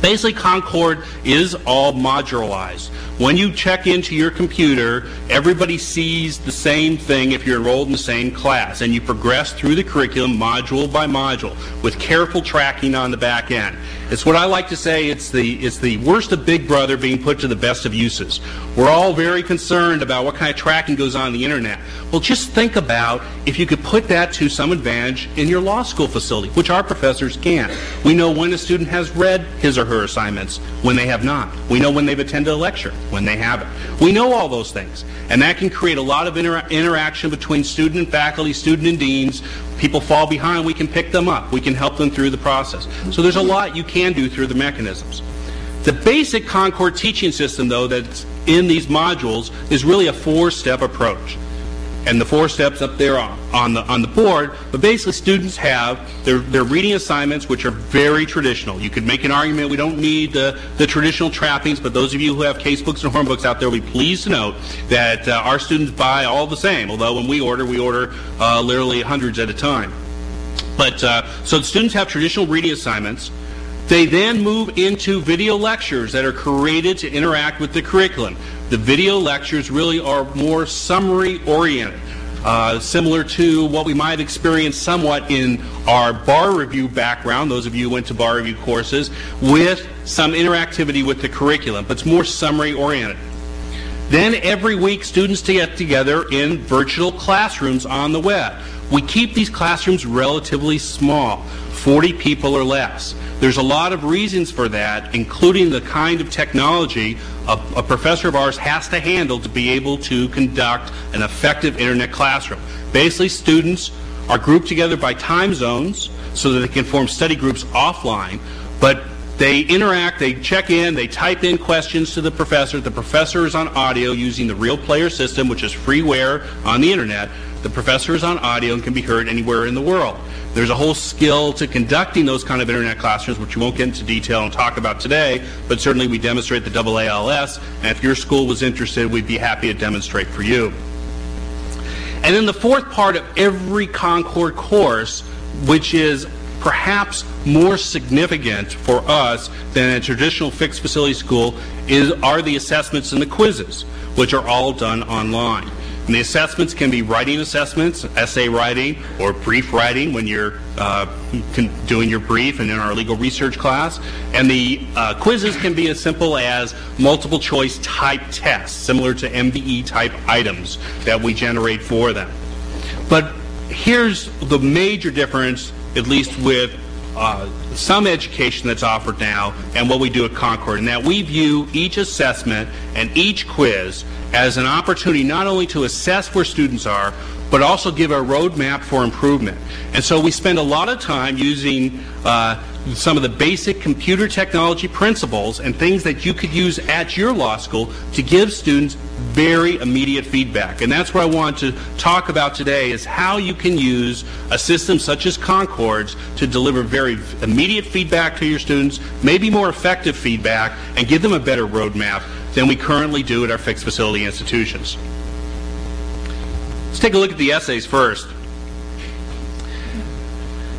Basically, Concord is all modularized. When you check into your computer, everybody sees the same thing if you're enrolled in the same class, and you progress through the curriculum module by module with careful tracking on the back end. It's what I like to say, it's the worst of Big Brother being put to the best of uses. We're all very concerned about what kind of tracking goes on the internet. Well, just think about if you could put that to some advantage in your law school facility, which our professors can. We know when a student has read his or her assignments, when they have not. We know when they've attended a lecture, when they haven't. We know all those things, and that can create a lot of interaction between student and faculty, student and deans. People fall behind, we can pick them up. We can help them through the process. So there's a lot you can do through the mechanisms. The basic Concord teaching system, though, that's in these modules is really a four-step approach. And the four steps up there on the board, but basically students have their reading assignments, which are very traditional. You could make an argument we don't need the traditional trappings, but those of you who have casebooks and hornbooks out there will be pleased to note that our students buy all the same, although when we order literally hundreds at a time. But so the students have traditional reading assignments. They then move into video lectures that are created to interact with the curriculum. The video lectures really are more summary-oriented, similar to what we might experience somewhat in our bar review background, those of you who went to bar review courses, with some interactivity with the curriculum, but it's more summary-oriented. Then every week students get together in virtual classrooms on the web. We keep these classrooms relatively small, 40 people or less. There's a lot of reasons for that, including the kind of technology a professor of ours has to handle to be able to conduct an effective internet classroom. Basically, students are grouped together by time zones so that they can form study groups offline, but they interact, they check in, they type in questions to the professor. The professor is on audio using the Real Player system, which is freeware on the internet. The professor is on audio and can be heard anywhere in the world. There's a whole skill to conducting those kind of internet classrooms, which we won't get into detail and talk about today, but certainly we demonstrate the AALS, and if your school was interested, we'd be happy to demonstrate for you. And then the fourth part of every Concord course, which is perhaps more significant for us than a traditional fixed facility school, are the assessments and the quizzes, which are all done online. And the assessments can be writing assessments, essay writing, or brief writing when you're doing your brief and in our legal research class. And the quizzes can be as simple as multiple choice type tests, similar to MBE type items that we generate for them. But here's the major difference, at least with some education that's offered now and what we do at Concord, and that we view each assessment and each quiz as an opportunity not only to assess where students are, but also give a roadmap for improvement. And so we spend a lot of time using some of the basic computer technology principles and things that you could use at your law school to give students very immediate feedback. And that's what I want to talk about today, is how you can use a system such as Concord's to deliver very immediate feedback to your students, maybe more effective feedback, and give them a better roadmap than we currently do at our fixed facility institutions. Let's take a look at the essays first.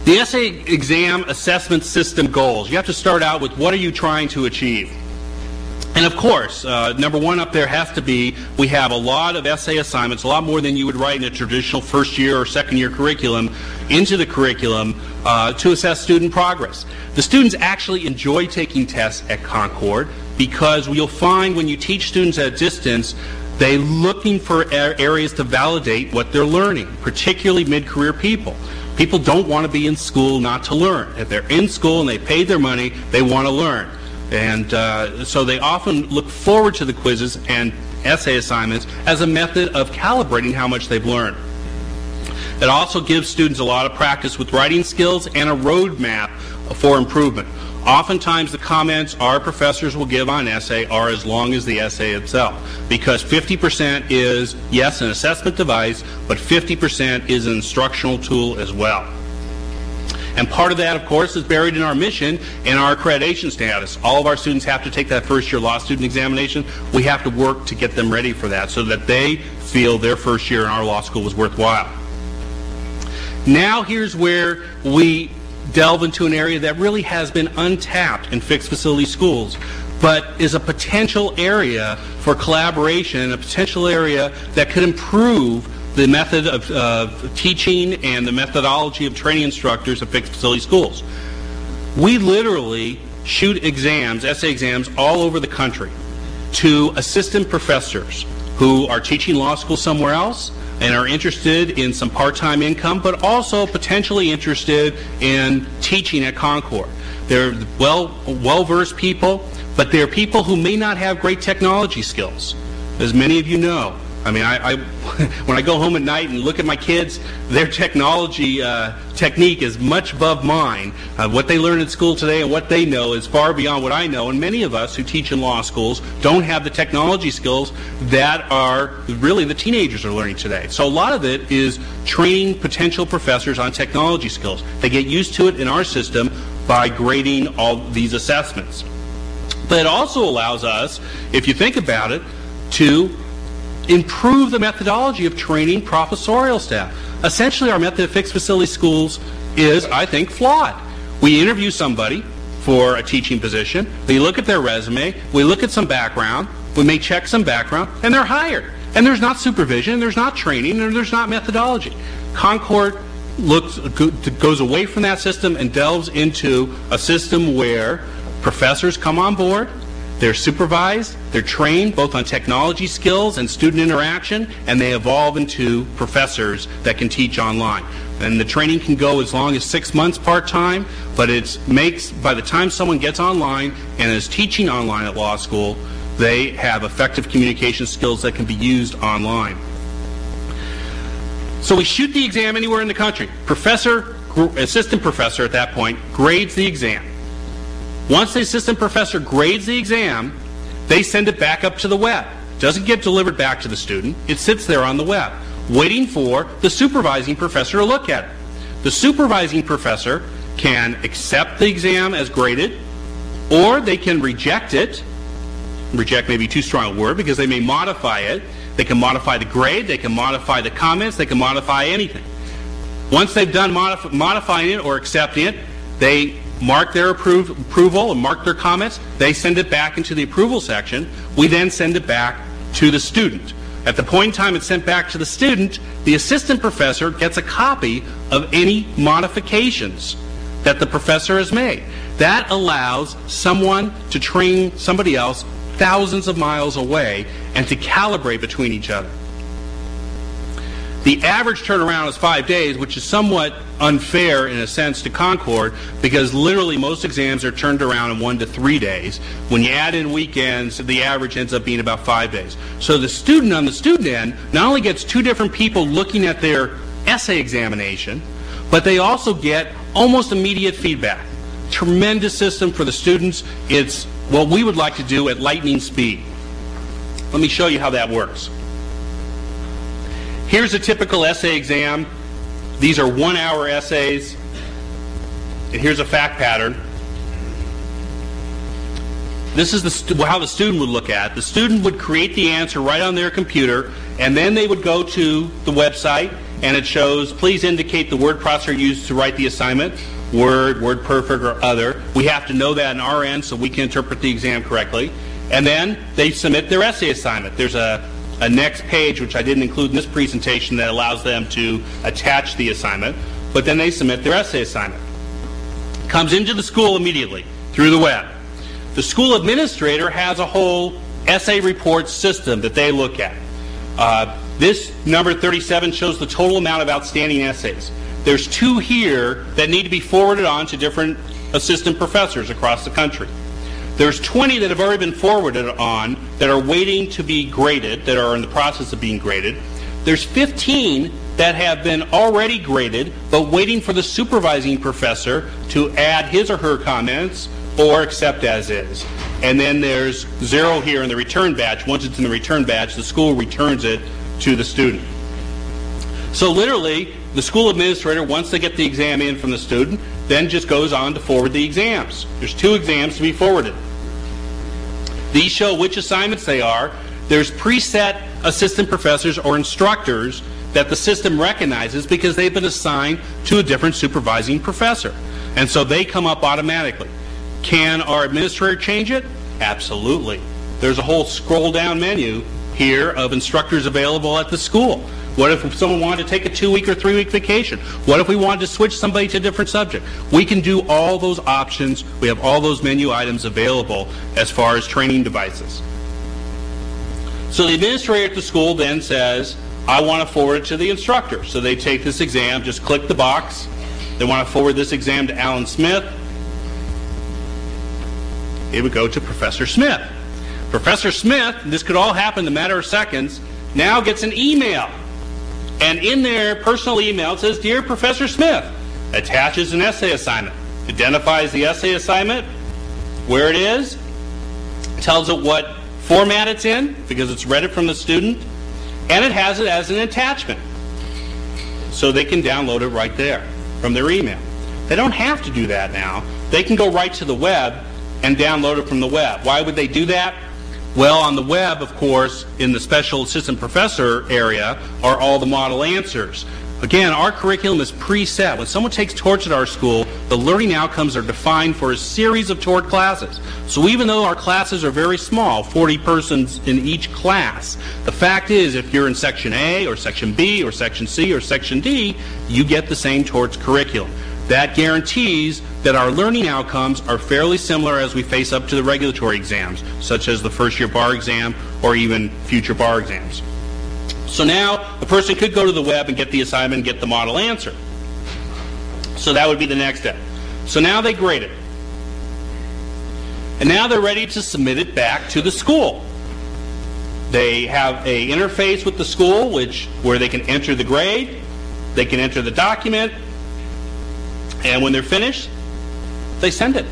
The essay exam assessment system goals. You have to start out with what are you trying to achieve. And of course, number one up there has to be, we have a lot of essay assignments, a lot more than you would write in a traditional first year or second year curriculum, into the curriculum to assess student progress. The students actually enjoy taking tests at Concord because you'll find when you teach students at a distance, they're looking for areas to validate what they're learning, particularly mid-career people. People don't want to be in school not to learn. If they're in school and they paid their money, they want to learn. And so they often look forward to the quizzes and essay assignments as a method of calibrating how much they've learned. It also gives students a lot of practice with writing skills and a roadmap for improvement. Oftentimes the comments our professors will give on essay are as long as the essay itself, because 50% is, yes, an assessment device, but 50% is an instructional tool as well. And part of that, of course, is buried in our mission and our accreditation status. All of our students have to take that first-year law student examination. We have to work to get them ready for that so that they feel their first year in our law school was worthwhile. Now here's where we delve into an area that really has been untapped in fixed facility schools, but is a potential area for collaboration, a potential area that could improve the method of teaching and the methodology of training instructors at fixed facility schools. We literally shoot exams, essay exams, all over the country to assistant professors who are teaching law school somewhere else and are interested in some part-time income, but also potentially interested in teaching at Concord. They're well-versed people, but they're people who may not have great technology skills, as many of you know. I mean, when I go home at night and look at my kids, their technology technique is much above mine. What they learn in school today and what they know is far beyond what I know. And many of us who teach in law schools don't have the technology skills that are really the teenagers are learning today. So a lot of it is training potential professors on technology skills. They get used to it in our system by grading all these assessments. But it also allows us, if you think about it, to improve the methodology of training professorial staff. Essentially, our method of fixed facility schools is, I think, flawed. We interview somebody for a teaching position, we look at their resume, we look at some background, we may check some background, and they're hired. And there's not supervision, there's not training, and there's not methodology. Concord goes away from that system and delves into a system where professors come on board, they're supervised, they're trained both on technology skills and student interaction, and they evolve into professors that can teach online. And the training can go as long as 6 months part-time, but by the time someone gets online and is teaching online at law school, they have effective communication skills that can be used online. So we shoot the exam anywhere in the country. Assistant professor at that point grades the exam. Once the assistant professor grades the exam, they send it back up to the web. It doesn't get delivered back to the student. It sits there on the web, waiting for the supervising professor to look at it. The supervising professor can accept the exam as graded, or they can reject it. Reject may be too strong a word because they may modify it. They can modify the grade, they can modify the comments, they can modify anything. Once they've done modifying it or accepting it, they mark their approval and mark their comments. They send it back into the approval section. We then send it back to the student. At the point in time it's sent back to the student, the assistant professor gets a copy of any modifications that the professor has made. That allows someone to train somebody else thousands of miles away and to calibrate between each other. The average turnaround is 5 days, which is somewhat unfair in a sense to Concord, because literally most exams are turned around in 1 to 3 days. When you add in weekends, the average ends up being about 5 days. So the student on the student end not only gets 2 different people looking at their essay examination, but they also get almost immediate feedback. Tremendous system for the students. It's what we would like to do at lightning speed. Let me show you how that works. Here's a typical essay exam. These are 1-hour essays. And here's a fact pattern. This is how the student would look at it. The student would create the answer right on their computer, and then they would go to the website, and it shows, please indicate the word processor used to write the assignment, Word, WordPerfect, or other. We have to know that on our end so we can interpret the exam correctly. And then they submit their essay assignment. There's a next page, which I didn't include in this presentation, that allows them to attach the assignment, but then they submit their essay assignment. Comes into the school immediately through the web. The school administrator has a whole essay report system that they look at. This number 37 shows the total amount of outstanding essays. There's 2 here that need to be forwarded on to different assistant professors across the country. There's 20 that have already been forwarded on that are waiting to be graded, that are in the process of being graded. There's 15 that have been already graded, but waiting for the supervising professor to add his or her comments or accept as is. And then there's 0 here in the return batch. Once it's in the return batch, the school returns it to the student. So literally, the school administrator, once they get the exam in from the student, then just goes on to forward the exams. There's 2 exams to be forwarded. These show which assignments they are. There's preset assistant professors or instructors that the system recognizes because they've been assigned to a different supervising professor. And so they come up automatically. Can our administrator change it? Absolutely. There's a whole scroll down menu here of instructors available at the school. What if someone wanted to take a 2-week or 3-week vacation? What if we wanted to switch somebody to a different subject? We can do all those options. We have all those menu items available as far as training devices. So the administrator at the school then says, I want to forward it to the instructor. So they take this exam, just click the box. They want to forward this exam to Alan Smith. It would go to Professor Smith. Professor Smith, this could all happen in a matter of seconds, now gets an email. And in their personal email it says, Dear Professor Smith, attaches an essay assignment. Identifies the essay assignment, where it is, tells it what format it's in, because it's read it from the student, and it has it as an attachment. So they can download it right there from their email. They don't have to do that now. They can go right to the web and download it from the web. Why would they do that? Well, on the web, of course, in the special assistant professor area are all the model answers. Again, our curriculum is preset. When someone takes torts at our school, the learning outcomes are defined for a series of tort classes. So even though our classes are very small, 40 persons in each class, the fact is if you're in Section A or Section B or Section C or Section D, you get the same torts curriculum. That guarantees that our learning outcomes are fairly similar as we face up to the regulatory exams, such as the first-year bar exam or even future bar exams. So now a person could go to the web and get the assignment and get the model answer. So that would be the next step. So now they grade it. And now they're ready to submit it back to the school. They have an interface with the school where they can enter the grade, they can enter the document, and when they're finished, they send it.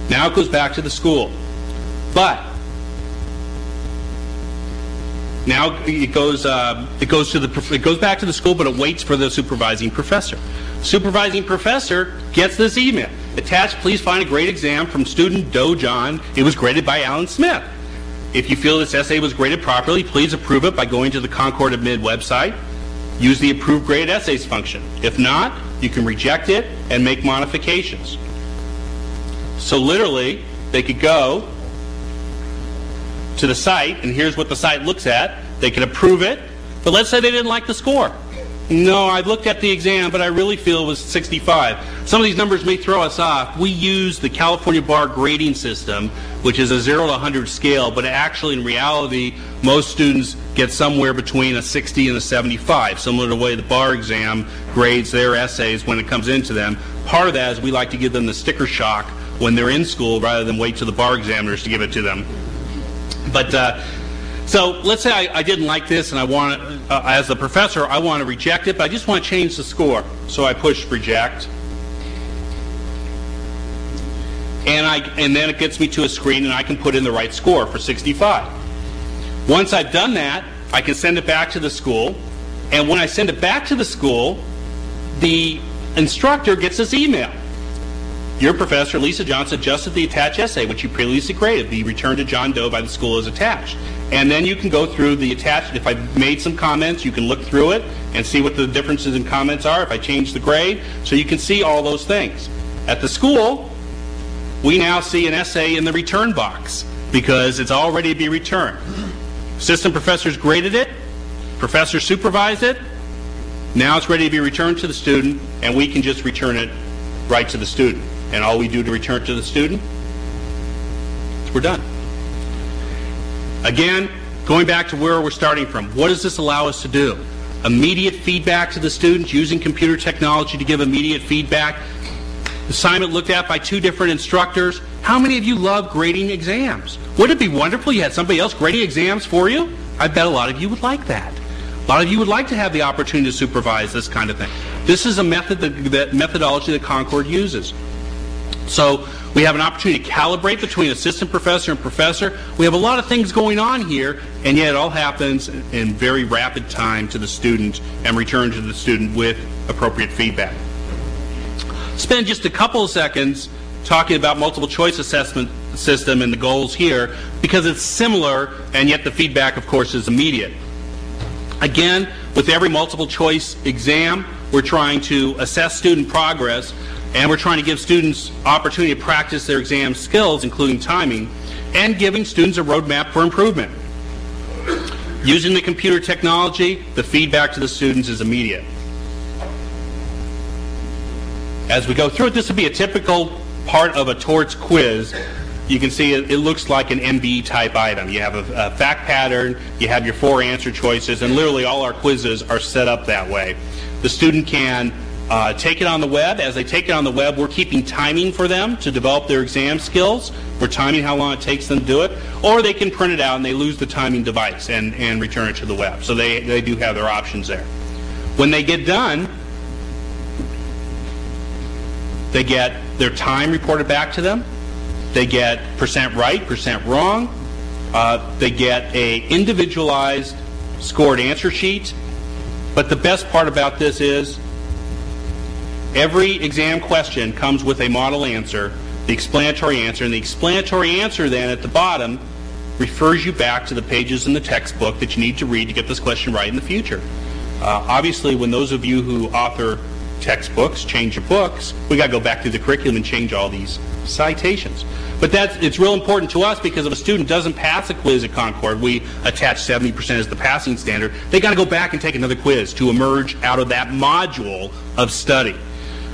Now it goes back to the school. But now it goes back to the school, but it waits for the supervising professor. Supervising professor gets this email. Attached, please find a grade exam from student Doe John. It was graded by Alan Smith. If you feel this essay was graded properly, please approve it by going to the Concord Admit website. Use the Approve Grade Essays function. If not, you can reject it and make modifications. So literally, they could go to the site, and here's what the site looks at. They can approve it, but let's say they didn't like the score. No, I looked at the exam, but I really feel it was 65. Some of these numbers may throw us off. We use the California Bar grading system, which is a 0 to 100 scale, but actually in reality, most students get somewhere between a 60 and a 75, similar to the way the bar exam grades their essays when it comes into them. Part of that is we like to give them the sticker shock when they're in school rather than wait to the bar examiners to give it to them. But so let's say I didn't like this and I want to, as the professor, I want to reject it, but I just want to change the score. So I push reject. And then it gets me to a screen and I can put in the right score for 65. Once I've done that, I can send it back to the school. And when I send it back to the school, the instructor gets this email. Your professor, Lisa Johnson, adjusted the attached essay, which you previously graded. Be returned to John Doe by the school as attached. And then you can go through the attached. If I made some comments, you can look through it and see what the differences in comments are if I change the grade. So you can see all those things. At the school, we now see an essay in the return box because it's all ready to be returned. Assistant professors graded it, professor supervised it, now it's ready to be returned to the student, and we can just return it right to the student. And all we do to return it to the student, we're done. Again, going back to where we're starting from, what does this allow us to do? Immediate feedback to the students, using computer technology to give immediate feedback. Assignment looked at by 2 different instructors. How many of you love grading exams? Wouldn't it be wonderful you had somebody else grading exams for you? I bet a lot of you would like that. A lot of you would like to have the opportunity to supervise this kind of thing. This is a method that methodology that Concord uses. So we have an opportunity to calibrate between assistant professor and professor. We have a lot of things going on here, and yet it all happens in very rapid time to the student and returned to the student with appropriate feedback. Spend just a couple of seconds talking about multiple choice assessment system and the goals here, because it's similar, and yet the feedback, of course, is immediate. Again, with every multiple choice exam, we're trying to assess student progress, and we're trying to give students opportunity to practice their exam skills, including timing, and giving students a roadmap for improvement. Using the computer technology, the feedback to the students is immediate. As we go through it, this would be a typical part of a torts quiz. You can see it looks like an MBE type item. You have a fact pattern, you have your 4 answer choices, and literally all our quizzes are set up that way. The student can take it on the web. As they take it on the web, we're keeping timing for them to develop their exam skills. We're timing how long it takes them to do it. Or they can print it out and they lose the timing device and return it to the web. So they do have their options there. When they get done, they get their time reported back to them. They get percent right, percent wrong. They get a individualized scored answer sheet. But the best part about this is every exam question comes with a model answer, the explanatory answer, and the explanatory answer then at the bottom refers you back to the pages in the textbook that you need to read to get this question right in the future. Obviously, when those of you who author textbooks change your books, we got to go back through the curriculum and change all these citations. But it's real important to us, because if a student doesn't pass a quiz at Concord, we attach 70% as the passing standard. They got to go back and take another quiz to emerge out of that module of study.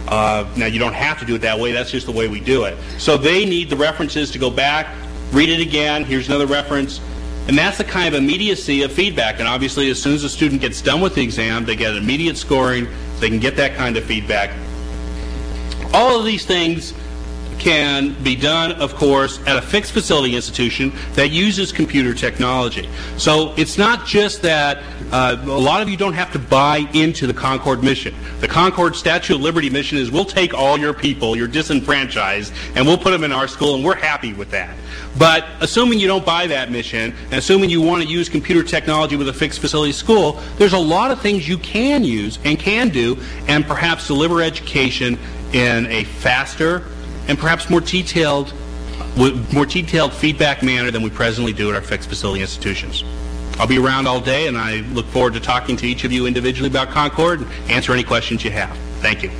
Now, you don't have to do it that way. That's just the way we do it. So they need the references to go back, read it again, here's another reference. And that's the kind of immediacy of feedback. And obviously, as soon as the student gets done with the exam, they get immediate scoring. They can get that kind of feedback. All of these things can be done, of course, at a fixed facility institution that uses computer technology. So it's not just that a lot of you don't have to buy into the Concord mission. The Concord Statue of Liberty mission is we'll take all your people, your disenfranchised, and we'll put them in our school, and we're happy with that. But assuming you don't buy that mission, and assuming you want to use computer technology with a fixed facility school, there's a lot of things you can use and can do, and perhaps deliver education in a faster and perhaps more detailed feedback manner than we presently do at our fixed facility institutions. I'll be around all day, and I look forward to talking to each of you individually about Concord and answer any questions you have. Thank you.